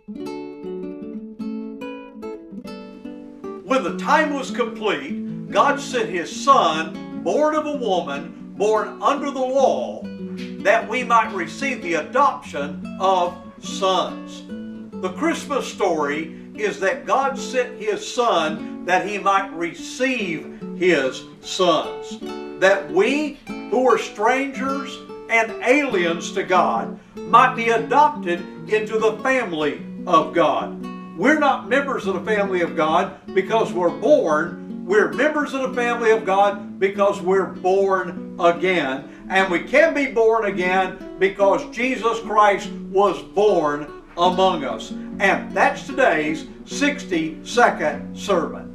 When the time was complete, God sent His Son, born of a woman, born under the law, that we might receive the adoption of sons. The Christmas story is that God sent His Son that He might receive His sons. That we, who were strangers and aliens to God, might be adopted into the family of God. We're not members of the family of God because we're born. We're members of the family of God because we're born again. And we can be born again because Jesus Christ was born among us. And that's today's 60-second sermon.